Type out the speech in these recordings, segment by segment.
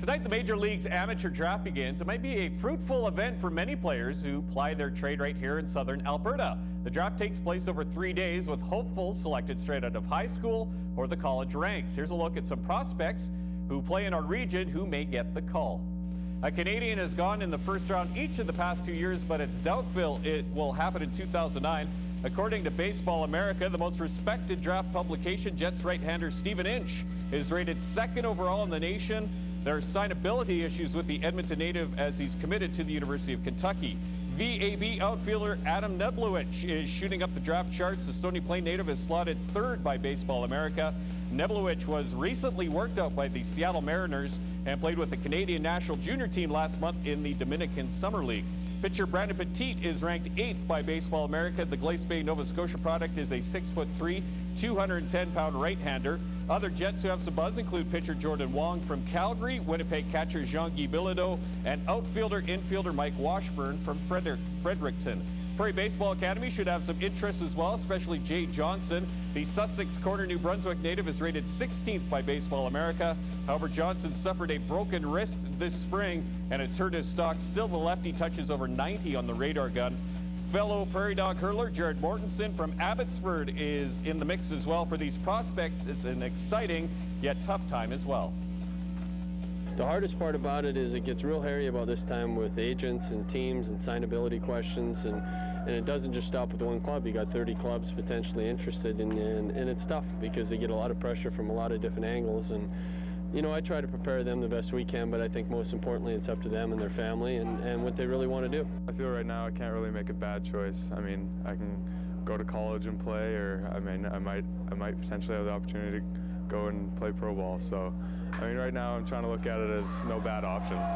Tonight, the Major League's amateur draft begins. It might be a fruitful event for many players who ply their trade right here in southern Alberta. The draft takes place over 3 days with hopefuls selected straight out of high school or the college ranks. Here's a look at some prospects who play in our region who may get the call. A Canadian has gone in the first round each of the past 2 years, but it's doubtful it will happen in 2009. According to Baseball America, the most respected draft publication, Jets right-hander Stephen Inch is rated second overall in the nation. There are signability issues with the Edmonton native as he's committed to the University of Kentucky. VAB outfielder Adam Neblowich is shooting up the draft charts. The Stony Plain native is slotted third by Baseball America. Neblowich was recently worked out by the Seattle Mariners and played with the Canadian national junior team last month in the Dominican Summer League. Pitcher Brandon Petit is ranked 8th by Baseball America. The Glace Bay, Nova Scotia product is a 6'3", 210-pound right-hander. Other Jets who have some buzz include pitcher Jordan Wong from Calgary, Winnipeg catcher Jean-Guy Bilodeau, and outfielder-infielder Mike Washburn from Fredericton. Prairie Baseball Academy should have some interest as well, especially Jay Johnson. The Sussex Corner, New Brunswick native is rated 16th by Baseball America. However, Johnson suffered a broken wrist this spring, and it's hurt his stock. Still, the lefty touches over 90 on the radar gun. Fellow Prairie Dog hurler Jared Mortensen from Abbotsford is in the mix as well. For these prospects, it's an exciting yet tough time as well. The hardest part about it is it gets real hairy about this time with agents and teams and signability questions, and it doesn't just stop with one club. You got 30 clubs potentially interested, and it's tough because they get a lot of pressure from a lot of different angles. And you know, I try to prepare them the best we can, but I think most importantly it's up to them and their family and what they really want to do. I feel right now I can't really make a bad choice. I mean, I can go to college and play, or I mean, I might potentially have the opportunity to go and play pro ball. So, I mean, right now I'm trying to look at it as no bad options.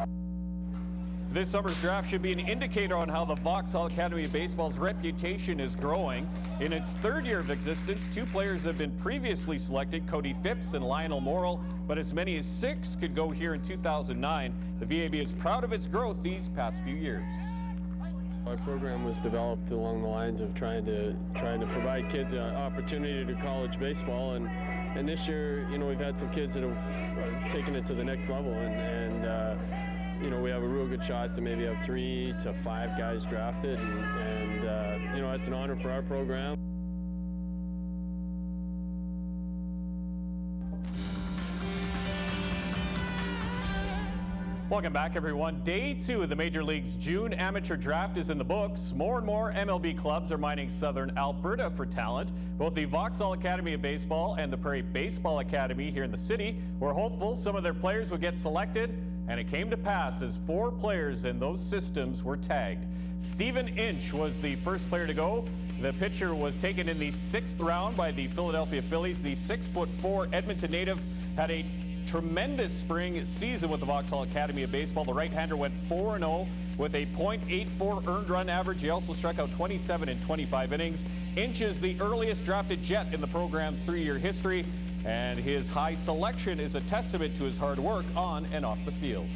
This summer's draft should be an indicator on how the Vauxhall Academy of Baseball's reputation is growing. In its third year of existence, 2 players have been previously selected, Cody Phipps and Lionel Morrill, but as many as 6 could go here in 2009. The VAB is proud of its growth these past few years. Our program was developed along the lines of trying to provide kids an opportunity to do college baseball, and this year, you know, we've had some kids that have taken it to the next level, and you know, we have a real good shot to maybe have 3 to 5 guys drafted, and you know, it's an honor for our program. Welcome back, everyone. Day 2 of the Major League's June amateur draft is in the books. More and more MLB clubs are mining southern Alberta for talent. Both the Vauxhall Academy of Baseball and the Prairie Baseball Academy here in the city were hopeful some of their players would get selected, and it came to pass as 4 players in those systems were tagged. Stephen Inch was the first player to go. The pitcher was taken in the 6th round by the Philadelphia Phillies. The 6'4" Edmonton native had a tremendous spring season with the Vauxhall Academy of Baseball. The right-hander went 4-0 with a .84 earned run average. He also struck out 27 in 25 innings. Inch is the earliest drafted Jet in the program's 3-year history, and his high selection is a testament to his hard work on and off the field.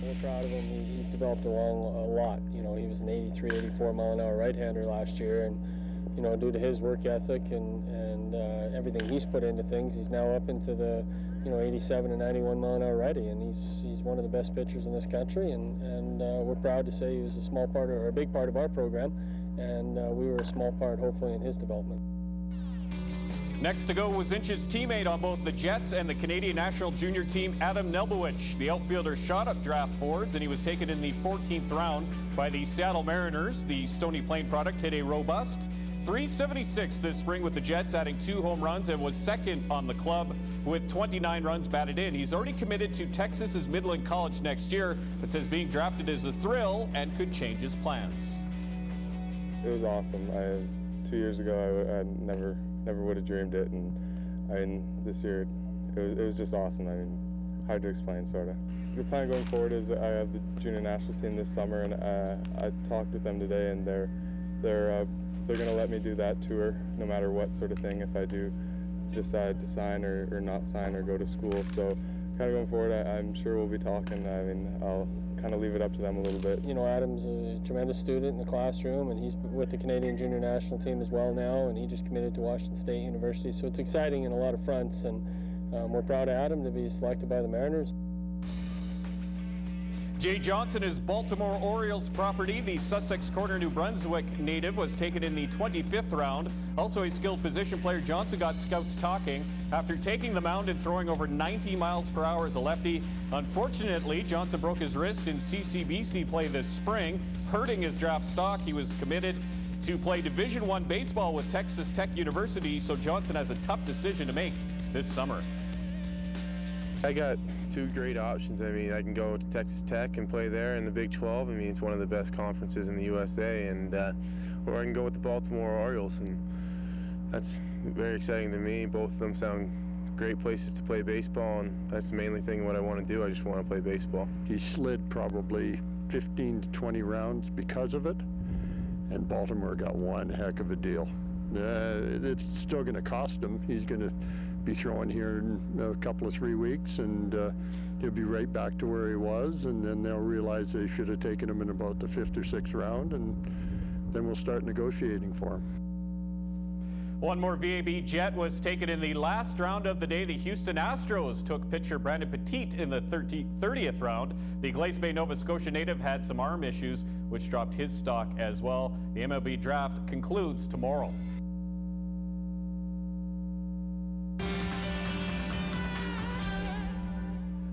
We're proud of him. He's developed along a lot. You know, he was an 83, 84 mile-an-hour right-hander last year, and you know, due to his work ethic and everything he's put into things, he's now up into the 87 and 91 mile-an-hour righty, and he's one of the best pitchers in this country, and we're proud to say he was a small part or a big part of our program, and we were a small part, hopefully, in his development. Next to go was Inch's teammate on both the Jets and the Canadian national junior team, Adam Neblowich. The outfielder shot up draft boards, and he was taken in the 14th round by the Seattle Mariners. The Stony Plain product hit a robust .376 this spring with the Jets, adding 2 home runs, and was second on the club with 29 runs batted in. He's already committed to Texas's Midland College next year, but says being drafted is a thrill and could change his plans. It was awesome. 2 years ago, I never would have dreamed it, and I mean, this year it was just awesome. I mean, hard to explain, sort of. The plan going forward is that I have the junior national team this summer, and I talked with them today, and they're going to let me do that tour no matter what sort of thing if I do decide to sign or not sign or go to school. So kind of going forward, I'm sure we'll be talking. I mean, I'll kind of leave it up to them a little bit. You know, Adam's a tremendous student in the classroom, and he's with the Canadian junior national team as well now, and he just committed to Washington State University. So it's exciting in a lot of fronts, and we're proud of Adam to be selected by the Mariners. Jay Johnson is Baltimore Orioles property. The Sussex Corner, New Brunswick native was taken in the 25th round. Also a skilled position player, Johnson got scouts talking after taking the mound and throwing over 90 miles per hour as a lefty. Unfortunately, Johnson broke his wrist in CCBC play this spring, hurting his draft stock. He was committed to play Division I baseball with Texas Tech University, so Johnson has a tough decision to make this summer. I got two great options. I mean, I can go to Texas Tech and play there in the Big 12. I mean, it's one of the best conferences in the USA, and or I can go with the Baltimore Orioles, and that's very exciting to me. Both of them sound great places to play baseball, and that's the mainly thing what I want to do. I just want to play baseball. He slid probably 15 to 20 rounds because of it, and Baltimore got one heck of a deal. It's still going to cost him. He's going to be throwing here in a couple of 3 weeks, and he'll be right back to where he was, and then they'll realize they should have taken him in about the 5th or 6th round, and then we'll start negotiating for him. One more VAB Jet was taken in the last round of the day. The Houston Astros took pitcher Brandon Petit in the 30th round. The Glace Bay, Nova Scotia native had some arm issues, which dropped his stock as well. The MLB draft concludes tomorrow.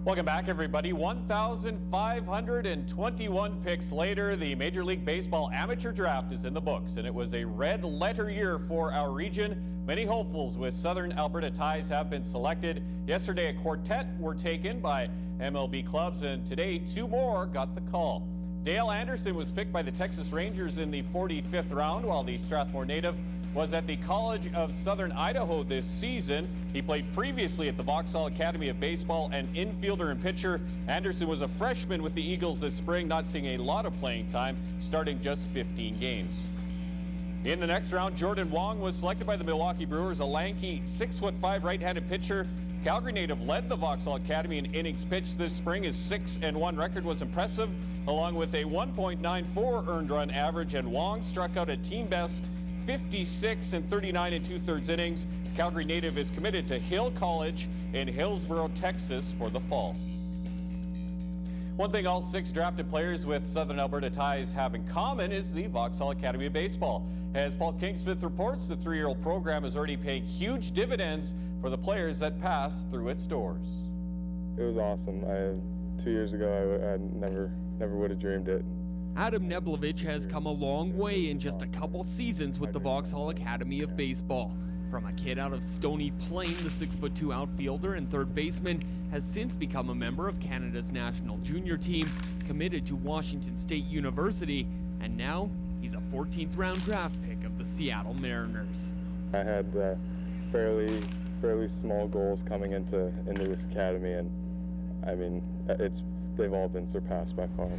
Welcome back, everybody. 1,521 picks later, the Major League Baseball amateur draft is in the books, and it was a red letter year for our region. Many hopefuls with Southern Alberta ties have been selected. Yesterday, a quartet were taken by MLB clubs, and today, 2 more got the call. Dale Anderson was picked by the Texas Rangers in the 45th round, while the Strathmore native was at the College of Southern Idaho this season. He played previously at the Vauxhall Academy of Baseball, and infielder and pitcher. Anderson was a freshman with the Eagles this spring, not seeing a lot of playing time, starting just 15 games. In the next round, Jordan Wong was selected by the Milwaukee Brewers, a lanky 6'5" right-handed pitcher. Calgary native led the Vauxhall Academy in innings pitched this spring. His 6-1 record was impressive, along with a 1.94 earned run average, and Wong struck out a team best 56 and 39 2/3 innings. Calgary native is committed to Hill College in Hillsboro, Texas for the fall. One thing all 6 drafted players with Southern Alberta ties have in common is the Vauxhall Academy of Baseball. As Paul Kingsmith reports, the 3-year-old program is already paying huge dividends for the players that pass through its doors. It was awesome. 2 years ago, I never would have dreamed it. Adam Neblovich has come a long way in just a couple seasons with the Vauxhall Academy of Baseball. From a kid out of Stony Plain, the 6'2" outfielder and third baseman has since become a member of Canada's national junior team, committed to Washington State University, and now he's a 14th round draft pick of the Seattle Mariners. I had fairly small goals coming into this academy, and I mean, they've all been surpassed by far.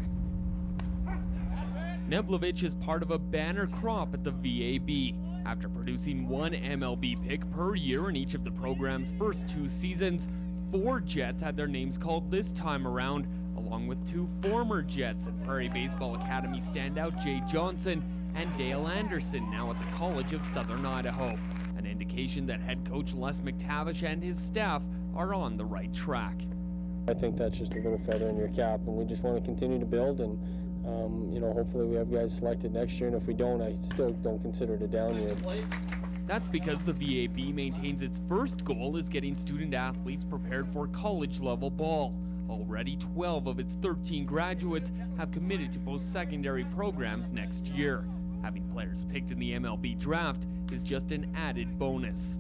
Neblovich is part of a banner crop at the VAB. After producing 1 MLB pick per year in each of the program's first 2 seasons, 4 Jets had their names called this time around, along with 2 former Jets and Prairie Baseball Academy standout Jay Johnson and Dale Anderson, now at the College of Southern Idaho. An indication that head coach Les McTavish and his staff are on the right track. I think that's just a little feather in your cap, and we just want to continue to build, and hopefully we have guys selected next year, and if we don't, I still don't consider it a down year. That's because the VAB maintains its first goal is getting student athletes prepared for college-level ball. Already 12 of its 13 graduates have committed to post-secondary programs next year. Having players picked in the MLB draft is just an added bonus.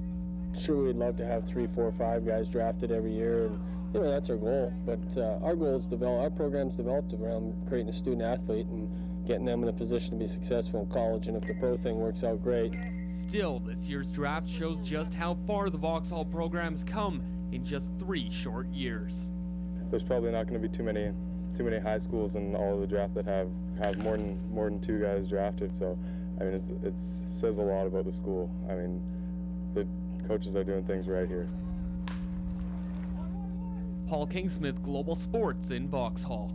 Sure, we'd love to have 3, 4, 5 guys drafted every year, and that's our goal. But our goal is our program's developed around creating a student athlete and getting them in a position to be successful in college. And if the pro thing works out, great. Still, this year's draft shows just how far the Vauxhall program's come in just 3 short years. There's probably not going to be too many high schools in all of the draft that have more than 2 guys drafted. So, I mean, it says a lot about the school. I mean, the coaches are doing things right here. Paul Kingsmith, Global Sports in Vauxhall.